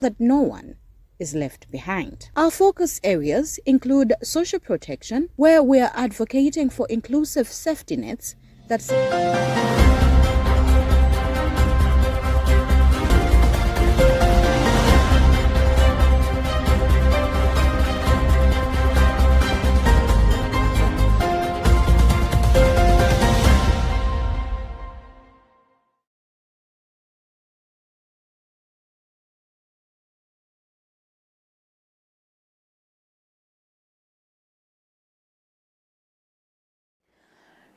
that no one is left behind. Our focus areas include social protection, where we are advocating for inclusive safety nets that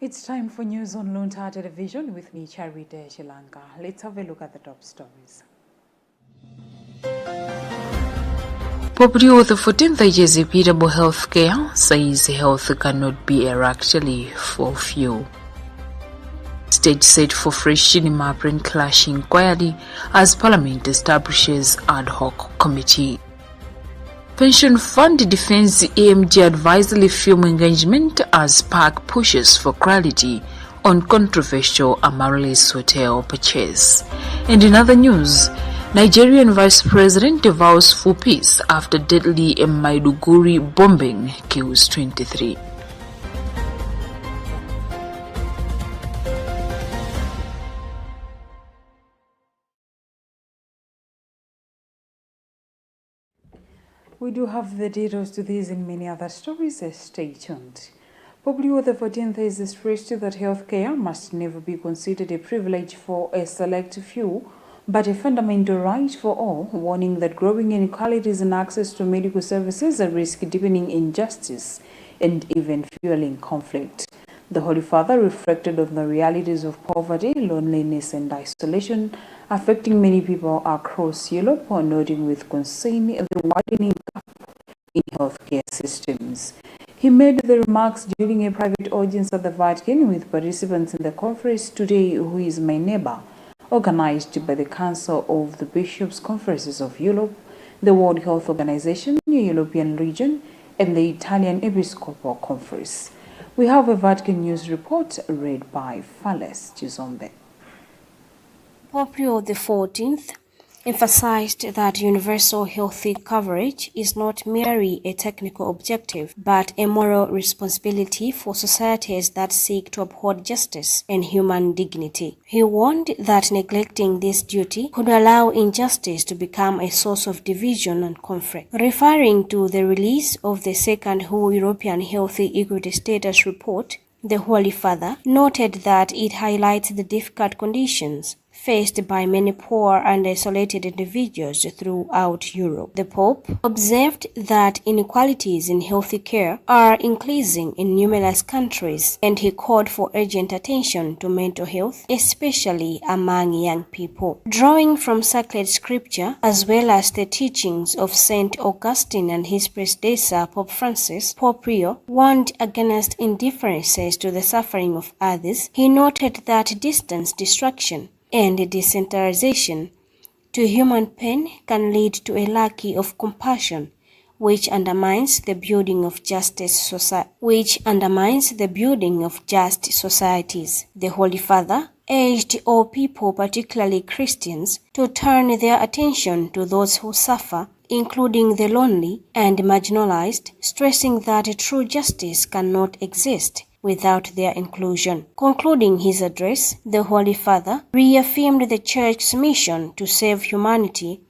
It's time for news on Luntha television with me, Charite Chilanga. Let's have a look at the top stories. Property author for 10th years reputable healthcare says health cannot be actually for few. Stage set for fresh cinema brain clash inquiry as Parliament establishes ad hoc committee. Pension Fund defends AMG advisory film engagement as PAC pushes for clarity on controversial Amaryllis Hotel purchase. And in other news, Nigerian Vice President vows for peace after deadly Maiduguri bombing kills 23. We do have the details to these and many other stories, so stay tuned. Public Author for 10th has expressed that healthcare must never be considered a privilege for a select few, but a fundamental right for all, warning that growing inequalities in access to medical services risk deepening injustice and even fueling conflict. The Holy Father reflected on the realities of poverty, loneliness and isolation affecting many people across Europe, noting with concern the widening gap in healthcare systems. He made the remarks during a private audience at the Vatican with participants in the conference Today Who is My Neighbor, organized by the Council of the Bishops' Conferences of Europe, the World Health Organization, the European Region, and the Italian Episcopal Conference. We have a Vatican News report read by Fales Chizombe. Pope Leo XIV emphasized that universal health coverage is not merely a technical objective, but a moral responsibility for societies that seek to uphold justice and human dignity. He warned that neglecting this duty could allow injustice to become a source of division and conflict. Referring to the release of the second WHO European Health Equity Status Report, the Holy Father noted that it highlights the difficult conditions faced by many poor and isolated individuals throughout Europe. The Pope observed that inequalities in health care are increasing in numerous countries, and he called for urgent attention to mental health, especially among young people. Drawing from sacred scripture as well as the teachings of Saint Augustine and his predecessor Pope Francis, Pope Leo warned against indifferences to the suffering of others. He noted that distance, distraction, and desensitization to human pain can lead to a lack of compassion, which undermines the building of just societies. The Holy Father urged all people, particularly Christians, to turn their attention to those who suffer, including the lonely and marginalized, stressing that true justice cannot exist without their inclusion. Concluding his address, the Holy Father reaffirmed the Church's mission to save humanity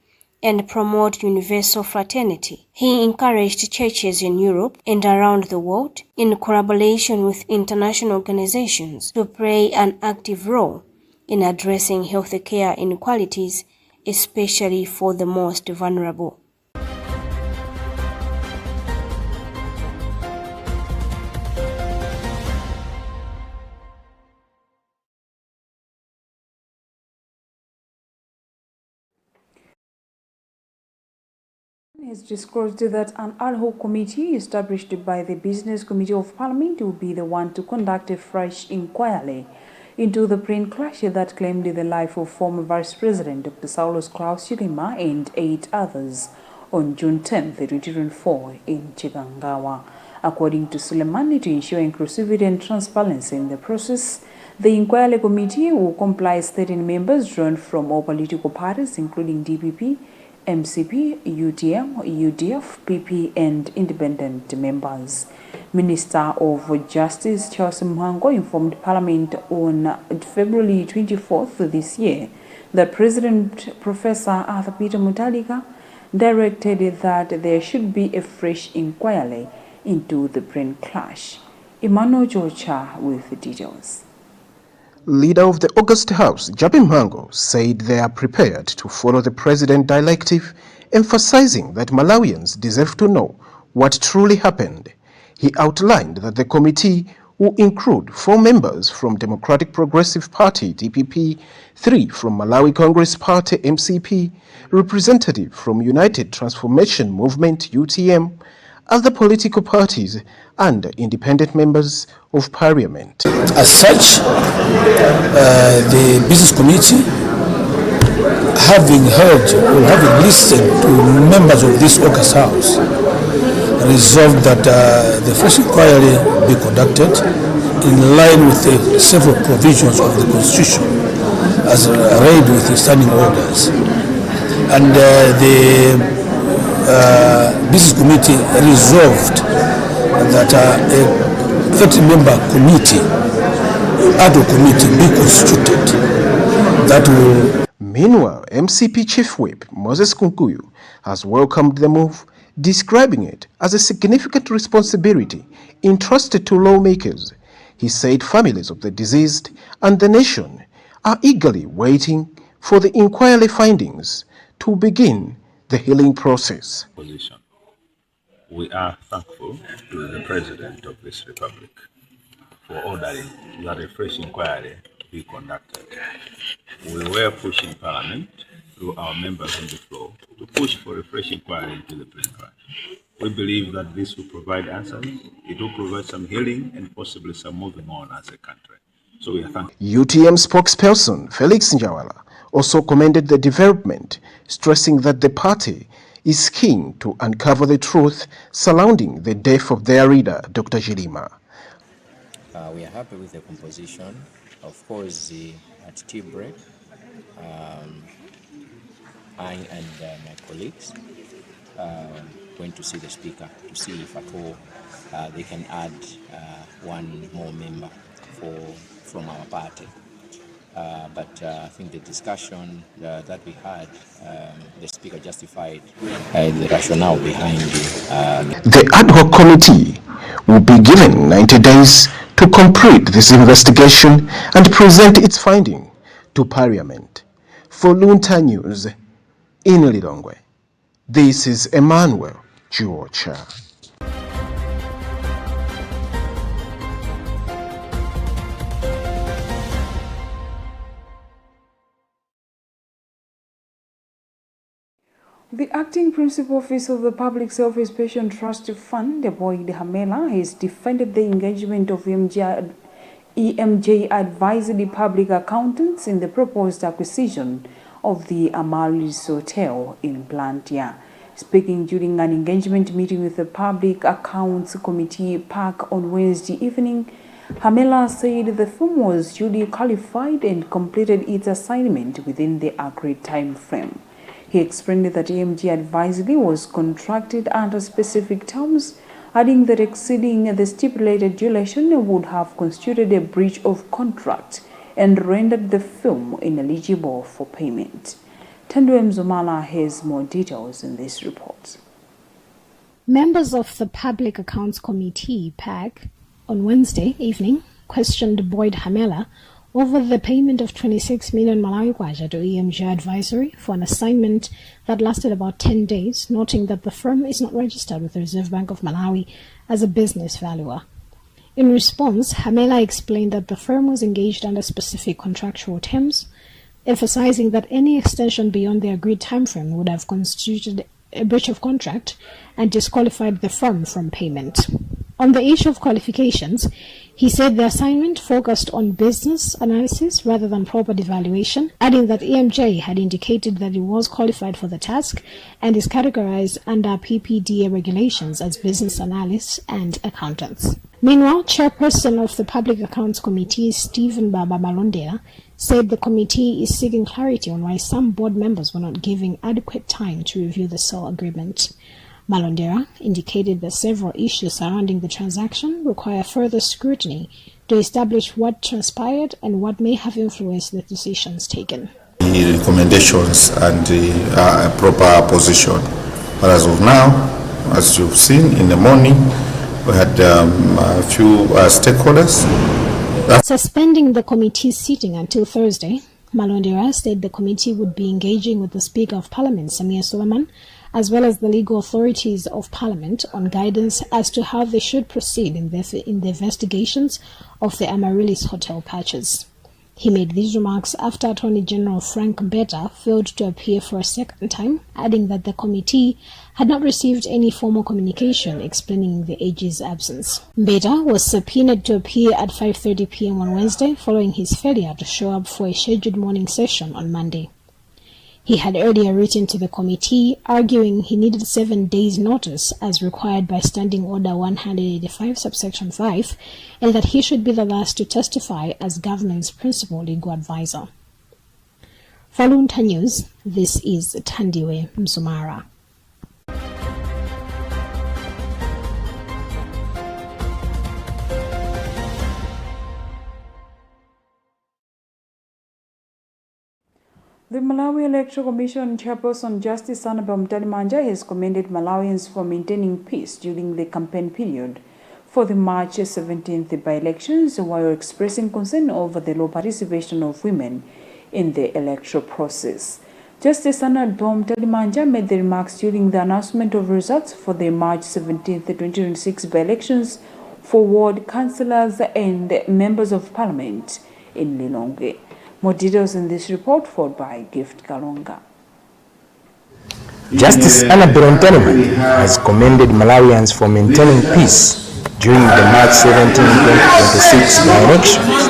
and promote universal fraternity. He encouraged churches in Europe and around the world, in collaboration with international organizations, to play an active role in addressing healthcare inequalities, especially for the most vulnerable. Has disclosed that an ad hoc committee established by the Business Committee of Parliament will be the one to conduct a fresh inquiry into the plane crash that claimed the life of former Vice President Dr. Saulos Klaus Chilima and 8 others on June 10, 2024 in Chigangawa. According to Suleimani, to ensure inclusivity and transparency in the process, the inquiry committee will comprise 13 members drawn from all political parties, including DPP, MCP, UTM, UDF, PP, and independent members. Minister of Justice Charles Mhango informed Parliament on February 24th this year that President Professor Arthur Peter Mutharika directed that there should be a fresh inquiry into the brain clash. Emmanuel Georgia with the details. Leader of the August House, Jabi Mhango, said they are prepared to follow the President directive, emphasizing that Malawians deserve to know what truly happened. He outlined that the committee will include 4 members from Democratic Progressive Party, DPP, 3 from Malawi Congress Party, MCP, representative from United Transformation Movement, UTM, other political parties, and independent members of parliament. As such, the business committee, having listened to members of this August House, resolved that the first inquiry be conducted in line with the several provisions of the Constitution as read with the standing orders. And the business committee resolved that a 30-member committee, ad hoc committee, be constituted that will. Meanwhile, MCP Chief Whip Moses Kunkuyu has welcomed the move, describing it as a significant responsibility entrusted to lawmakers. He said families of the deceased and the nation are eagerly waiting for the inquiry findings to begin the healing process. We are thankful to the President of this Republic for ordering that a fresh inquiry be conducted. We were pushing Parliament through our members on the floor to push for a fresh inquiry into the brain crash. We believe that this will provide answers, it will provide some healing and possibly some moving on as a country. So we are thankful. UTM spokesperson Felix Njawala also commended the development, stressing that the party is keen to uncover the truth surrounding the death of their leader, Dr. Chilima. We are happy with the composition. Of course, at tea break, I and my colleagues went to see the Speaker to see if at all they can add 1 more member from our party. But I think the discussion that we had, the Speaker justified the rationale behind The ad hoc committee will be given 90 days to complete this investigation and present its finding to Parliament. For Luntha News, in Lilongwe, this is Emmanuel Georgia. The acting principal officer of the Public Service Pension Trust Fund, Boyd Hamela, has defended the engagement of EMJ advisory public accountants in the proposed acquisition of the Amaris Hotel in Luntha. Speaking during an engagement meeting with the Public Accounts Committee PAC on Wednesday evening, Hamela said the firm was duly qualified and completed its assignment within the agreed time frame. He explained that EMG Advisory was contracted under specific terms, adding that exceeding the stipulated duration would have constituted a breach of contract and rendered the firm ineligible for payment. Tendo Mzomala has more details in this report. Members of the Public Accounts Committee, PAC, on Wednesday evening questioned Boyd Hamela over the payment of 26 million Malawi kwacha to EMG Advisory for an assignment that lasted about 10 days, noting that the firm is not registered with the Reserve Bank of Malawi as a business valuer. In response, Hamela explained that the firm was engaged under specific contractual terms, emphasizing that any extension beyond the agreed timeframe would have constituted a breach of contract and disqualified the firm from payment. On the issue of qualifications, he said the assignment focused on business analysis rather than property valuation, adding that EMJ had indicated that it was qualified for the task and is categorized under PPDA regulations as business analysts and accountants. Meanwhile, Chairperson of the Public Accounts Committee, Stephen Baba Malondela, said the committee is seeking clarity on why some board members were not given adequate time to review the sale agreement. Malondera indicated that several issues surrounding the transaction require further scrutiny to establish what transpired and what may have influenced the decisions taken. The recommendations and the proper position. But as of now, as you've seen in the morning, we had a few stakeholders. Suspending the committee's sitting until Thursday, Malondera said the committee would be engaging with the Speaker of Parliament, Samia Suleiman, as well as the legal authorities of Parliament on guidance as to how they should proceed in the investigations of the Amaryllis Hotel purchase. He made these remarks after Attorney General Frank Mbeta failed to appear for a second time, adding that the committee had not received any formal communication explaining the AG's absence. Mbeta was subpoenaed to appear at 5:30 p.m. on Wednesday following his failure to show up for a scheduled morning session on Monday. He had earlier written to the committee arguing he needed 7 days' notice as required by Standing Order 185 subsection 5 and that he should be the last to testify as government's principal legal advisor. For Luntha News, this is Tandiwe Msumara. The Malawi Electoral Commission Chairperson Justice Annabel Mtalimanja has commended Malawians for maintaining peace during the campaign period for the March 17th by-elections while expressing concern over the low participation of women in the electoral process. Justice Annabel Mtalimanja made the remarks during the announcement of results for the March 17th, 2026 by-elections for ward councillors and members of parliament in Lilongwe. More details in this report, followed by Gift Kalonga. Justice Annabel Mtalimanja has commended Malawians for maintaining peace during the March 17, 2026 by-elections,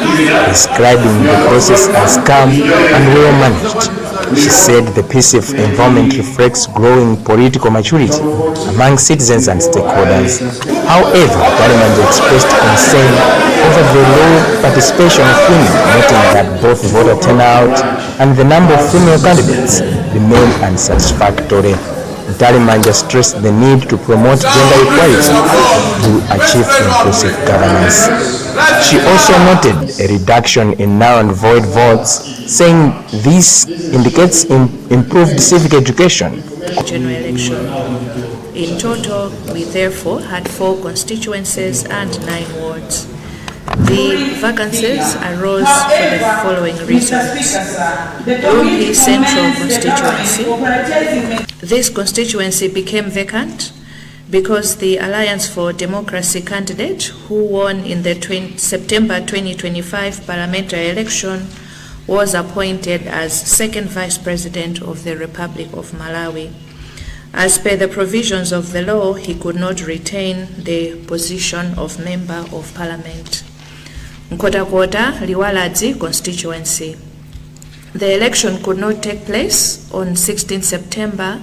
describing the process as calm and well managed. She said the peaceful environment reflects growing political maturity among citizens and stakeholders. However, Mtalimanja expressed concern over the low participation of women, noting that both voter turnout and the number of female candidates remain unsatisfactory. Mtalimanja stressed the need to promote gender equality to achieve inclusive governance. She also noted a reduction in null and void votes, saying this indicates improved civic education. General election. In total, we therefore had 4 constituencies and 9 wards. The vacancies arose for the following reasons. Luntha Central constituency. This constituency became vacant because the Alliance for Democracy candidate who won in the September 2025 parliamentary election was appointed as second vice president of the Republic of Malawi. As per the provisions of the law, he could not retain the position of member of parliament. Nkhotakota Liwaladzi constituency. The election could not take place on 16 September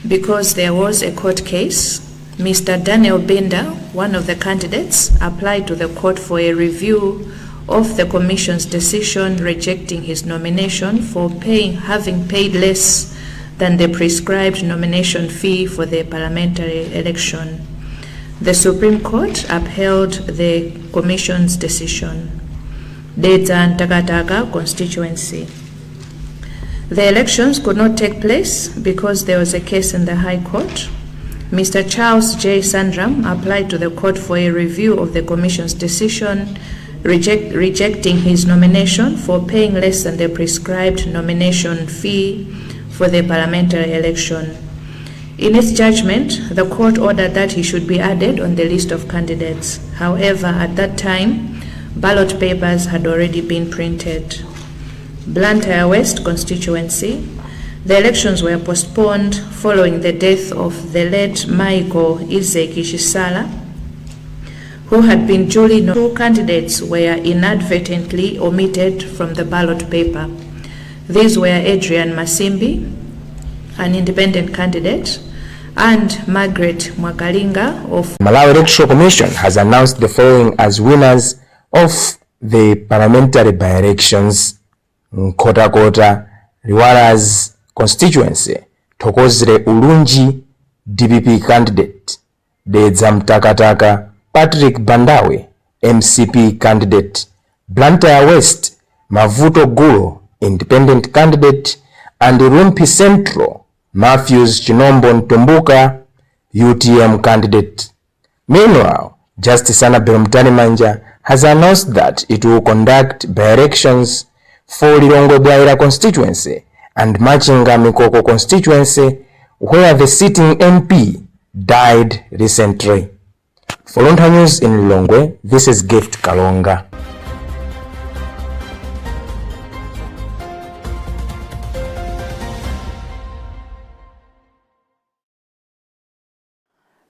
because there was a court case. Mr. Daniel Bender, one of the candidates, applied to the court for a review of the commission's decision rejecting his nomination for having paid less than the prescribed nomination fee for the parliamentary election. The Supreme Court upheld the commission's decision. Dedza Ntakataka constituency. The elections could not take place because there was a case in the High Court. Mr. Charles J. Sandram applied to the court for a review of the commission's decision rejecting his nomination for paying less than the prescribed nomination fee for the parliamentary election. In its judgment, the court ordered that he should be added on the list of candidates. However, at that time, ballot papers had already been printed. Blantyre West constituency. The elections were postponed following the death of the late Michael Izeki Chisala, who had been duly nominated. 2 candidates were inadvertently omitted from the ballot paper. These were Adrian Masimbi, an independent candidate, and Margaret Mwakalinga of Malawi Electoral Commission has announced the following as winners of the parliamentary by-elections Nkhotakota Liwala's constituency Thokozile Ulunji DPP candidate, Dedza Mtakataka Patrick Bandawe MCP candidate, Blantyre West Mavuto Gulo independent candidate, and Rumpi Central Matthews Chinombo Ntumbuka UTM candidate. Meanwhile, Justice Annabel Mtanimanja has announced that it will conduct by-elections for Lilongwe Bwaira constituency and Machinga Mikoko constituency, where the sitting MP died recently. For Luntha News in Lilongwe, this is Gift Kalonga.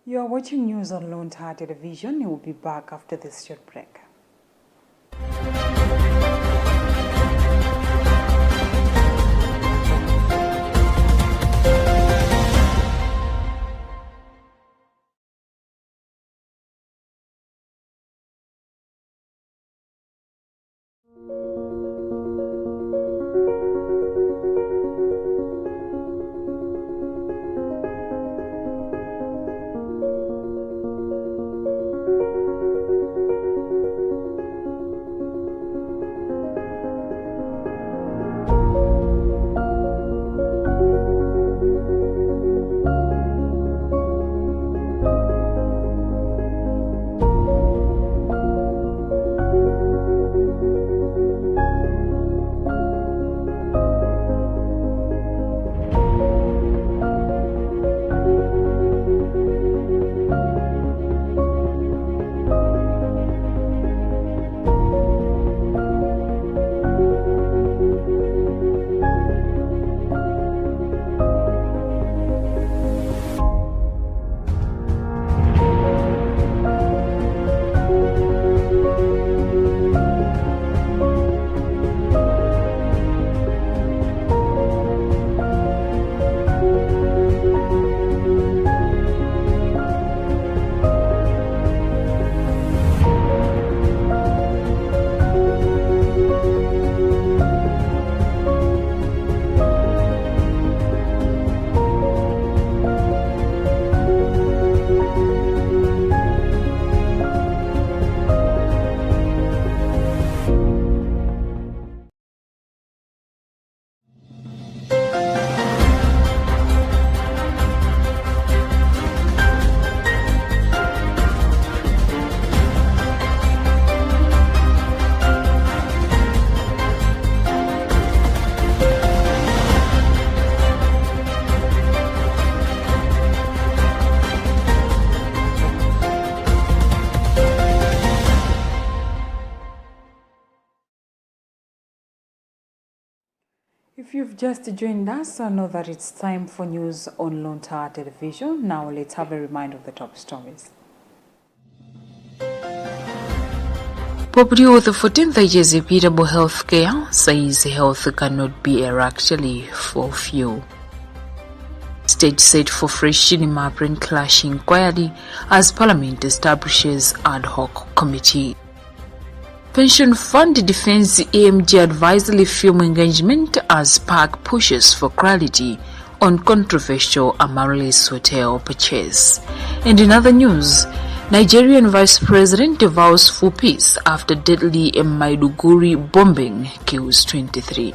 You are watching news on Luntha Television. You will be back after this short break. If you've just joined us, I know that it's time for news on Luntha Television. Now let's have a reminder of the top stories. Property Author for 14th years repeatable healthcare says health cannot be actually for few. Stage set for fresh cinema brain clash inquiry as Parliament establishes ad hoc committee. Pension Fund defends AMG advisory film engagement as PAC pushes for clarity on controversial Amaryllis Hotel purchase. And in other news, Nigerian Vice President vows for peace after deadly Maiduguri bombing kills 23.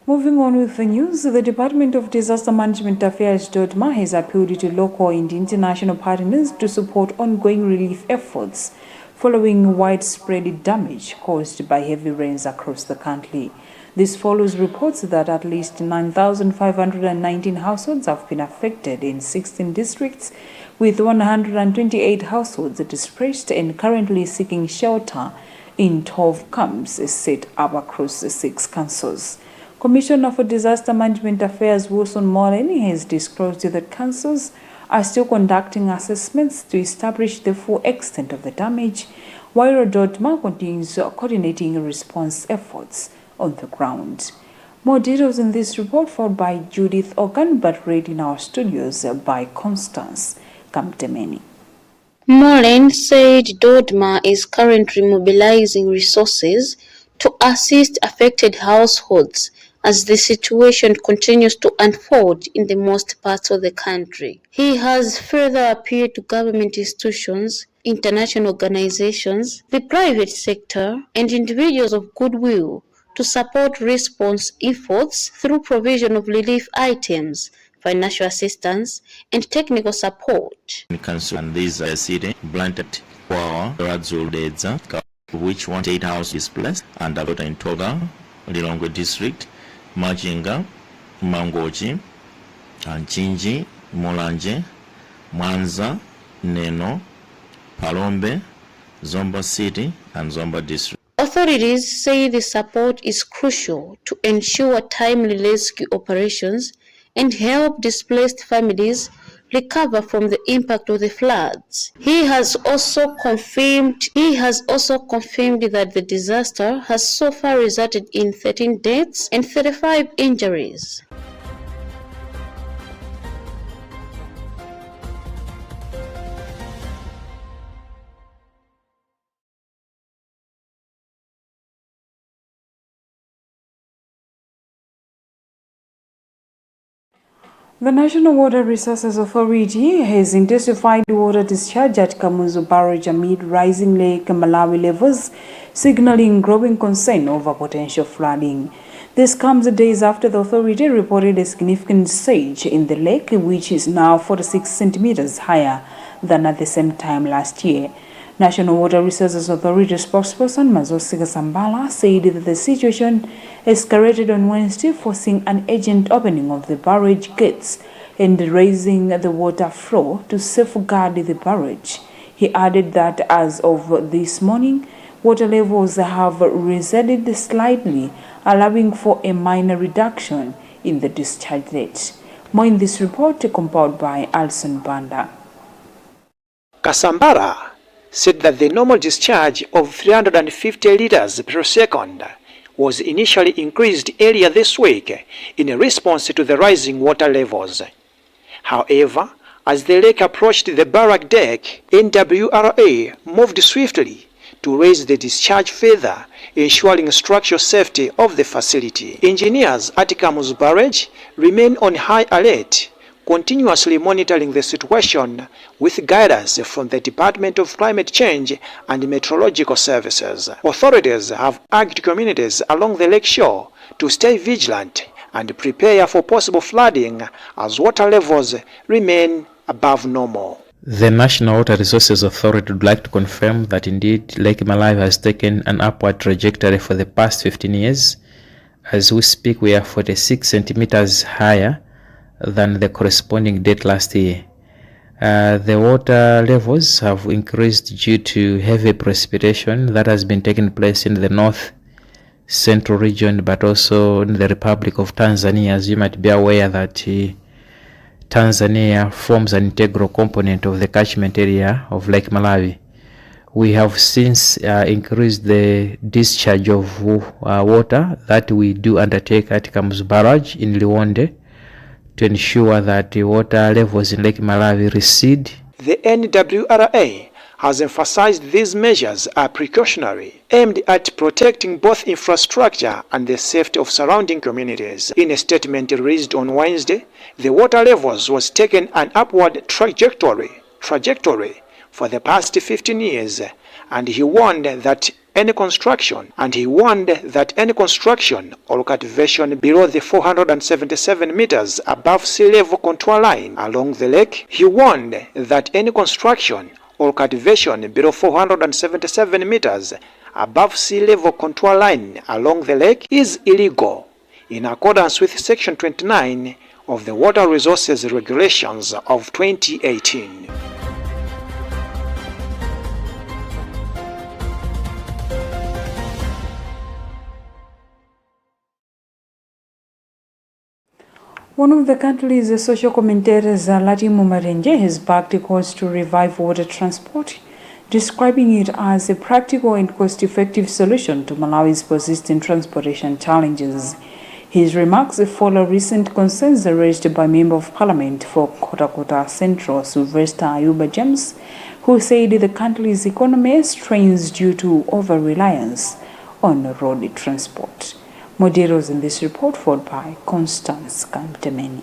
Moving on with the news, the Department of Disaster Management Affairs (DODMA) has appealed to local and international partners to support ongoing relief efforts following widespread damage caused by heavy rains across the country. This follows reports that at least 9,519 households have been affected in 16 districts, with 128 households displaced and currently seeking shelter in 12 camps set up across 6 councils. Commissioner for Disaster Management Affairs Wilson Molen has disclosed that councils are still conducting assessments to establish the full extent of the damage, while DODMA continues coordinating response efforts on the ground. More details in this report followed by Judith Organ, but read in our studios by Constance Kamtemeni. Molen said Dodma is currently mobilizing resources to assist affected households as the situation continues to unfold in the most parts of the country. He has further appealed to government institutions, international organizations, the private sector, and individuals of goodwill to support response efforts through provision of relief items, financial assistance, and technical support. And these are city planted for Radzuleza, which 18 houses displaced, and about in Toga, Lilongwe district, Majinga, Mangoji, and Chinji, Molanje, Mwanza, Neno, Palombe, Zomba City, and Zomba district. Authorities say the support is crucial to ensure timely rescue operations and help displaced families recover from the impact of the floods. He has also confirmed that the disaster has so far resulted in 13 deaths and 35 injuries. The National Water Resources Authority has intensified water discharge at Kamuzu Barrage amid rising Lake Malawi levels, signaling growing concern over potential flooding. This comes days after the authority reported a significant surge in the lake, which is now 46 centimeters higher than at the same time last year. National Water Resources Authority spokesperson Mazosi Sambala said that the situation escalated on Wednesday, forcing an urgent opening of the barrage gates and raising the water flow to safeguard the barrage. He added that as of this morning, water levels have receded slightly, allowing for a minor reduction in the discharge rate. More in this report compiled by Alson Banda. Kasambara said that the normal discharge of 350 liters per second was initially increased earlier this week in response to the rising water levels. However, as the lake approached the barrack deck, NWRA moved swiftly to raise the discharge further, ensuring structural safety of the facility. Engineers at Kamuzu Barrage remain on high alert, continuously monitoring the situation with guidance from the Department of Climate Change and Meteorological Services. Authorities have urged communities along the lake shore to stay vigilant and prepare for possible flooding as water levels remain above normal. The National Water Resources Authority would like to confirm that indeed Lake Malawi has taken an upward trajectory for the past 15 years. As we speak, we are 46 centimeters higher than the corresponding date last year. The water levels have increased due to heavy precipitation that has been taking place in the north central region, but also in the Republic of Tanzania. As you might be aware that Tanzania forms an integral component of the catchment area of Lake Malawi. We have since increased the discharge of water that we do undertake at Kamuzu Barrage in Liwonde to ensure that the water levels in Lake Malawi recede. The NWRA has emphasized these measures are precautionary, aimed at protecting both infrastructure and the safety of surrounding communities. In a statement released on Wednesday, the water levels was taken an upward trajectory for the past 15 years, and he warned that any construction or cultivation below the 477 meters above sea level contour line along the lake, he warned that any construction or cultivation below 477 meters above sea level contour line along the lake is illegal, in accordance with Section 29 of the Water Resources Regulations of 2018. One of the country's social commentators, Lati Mumarenje, has backed calls to revive water transport, describing it as a practical and cost-effective solution to Malawi's persistent transportation challenges. His remarks follow recent concerns raised by Member of Parliament for Kotakota Central, Sylvester Ayuba James, who said the country's economy strains due to over-reliance on road transport. More details in this report, followed by Constance Kamtemeni.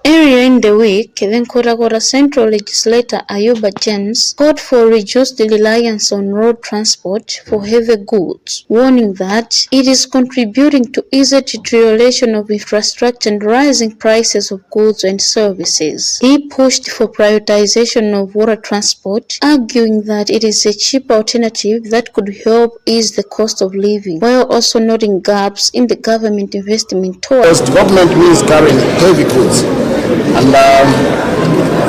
Earlier in the week, then Kotakota Central legislator Ayuba James called for reduced reliance on road transport for heavy goods, warning that it is contributing to easy deterioration of infrastructure and rising prices of goods and services. He pushed for prioritization of water transport, arguing that it is a cheap alternative that could help ease the cost of living, while also noting gaps in the government investment towards development means carrying heavy goods. And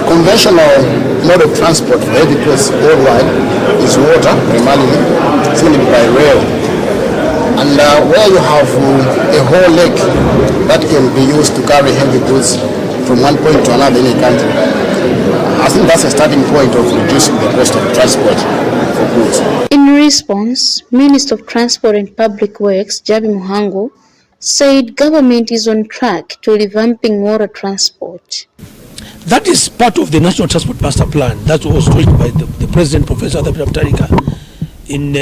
conventional mode of transport for heavy goods worldwide is water, primarily. It's going to be by rail. And where you have a whole lake that can be used to carry heavy goods from one point to another in a country, I think that's a starting point of reducing the cost of transport for goods. In response, Minister of Transport and Public Works, Jabi Muhango, said government is on track to revamping water transport. That is part of the National Transport Master Plan that was launched by the President, Professor Adabir Tarika, in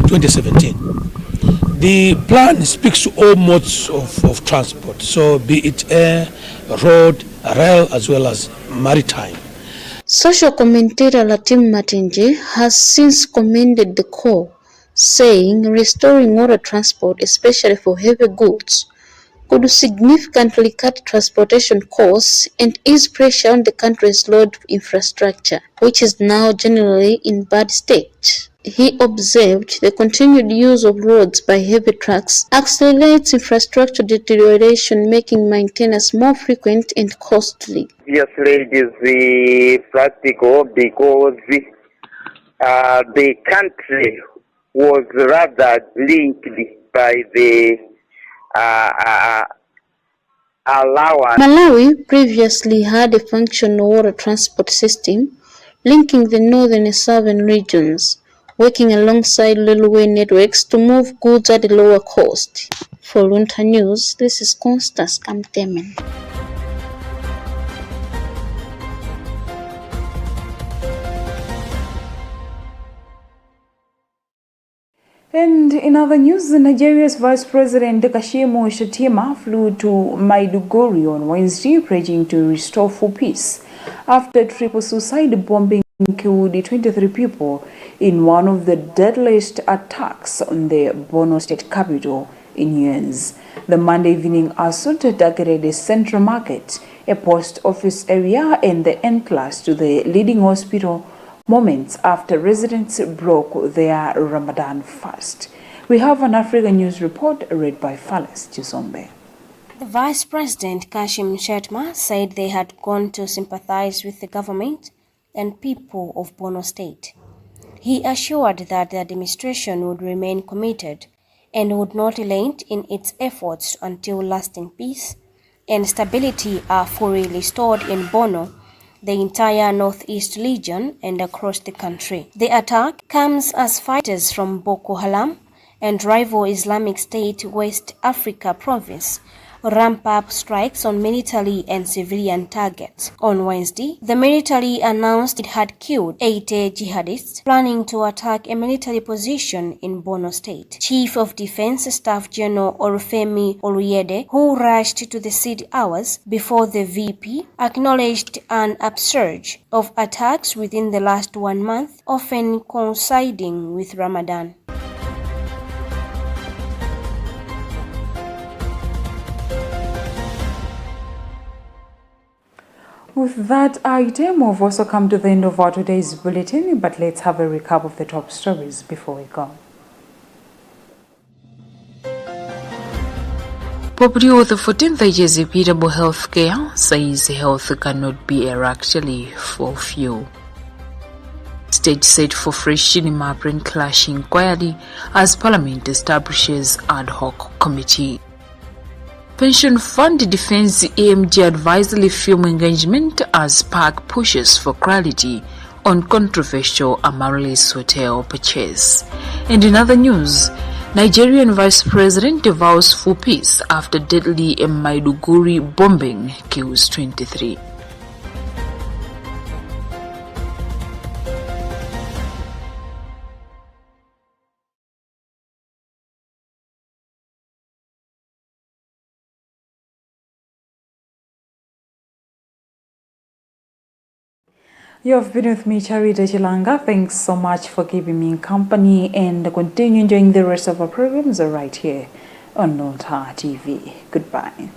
2017. The plan speaks to all modes of transport, so be it air, road, rail, as well as maritime. Social commentator Latim Matenje has since commended the call, saying restoring water transport, especially for heavy goods, could significantly cut transportation costs and ease pressure on the country's road infrastructure, which is now generally in bad state. He observed the continued use of roads by heavy trucks accelerates infrastructure deterioration, making maintenance more frequent and costly. Obviously, it is practical because the country was rather linked by the allowance. Malawi previously had a functional water transport system linking the northern and southern regions, working alongside railway networks to move goods at a lower cost. For Luntha News, this is Constance Kamtemen. And in other news, Nigeria's Vice President Kashimu Shettima flew to Maiduguri on Wednesday, pledging to restore full peace after triple suicide bombing killed 23 people in one of the deadliest attacks on the Borno state capital in years. The Monday evening assault targeted a central market, a post office area, and the entrance to the leading hospital moments after residents broke their Ramadan fast. We have an African News report read by Fales Chisombe. The Vice President Kashim Shettima said they had gone to sympathize with the government and people of Borno State. He assured that the administration would remain committed and would not relent in its efforts until lasting peace and stability are fully restored in Borno, the entire Northeast region, and across the country. The attack comes as fighters from Boko Haram and rival Islamic State West Africa province ramp up strikes on military and civilian targets. On Wednesday, the military announced it had killed 80 jihadists planning to attack a military position in Borno State. Chief of Defense Staff General Olufemi Oluyede, who rushed to the scene hours before the VP, acknowledged an upsurge of attacks within the last 1 month, often coinciding with Ramadan. With that item, we've also come to the end of our today's bulletin, but let's have a recap of the top stories before we go. Poprio, the 14th is equitable health care, says health cannot be actually for few. State set for fresh cinema print clash inquiry as Parliament establishes ad hoc committee. Pension Fund defends AMG advisory film engagement as PAC pushes for clarity on controversial Amaryllis Hotel purchase. And in other news, Nigerian Vice President vows for peace after deadly Maiduguri bombing kills 23. You have been with me, Charita Chilanga. Thanks so much for keeping me in company and continue enjoying the rest of our programs right here on Luntha TV. Goodbye.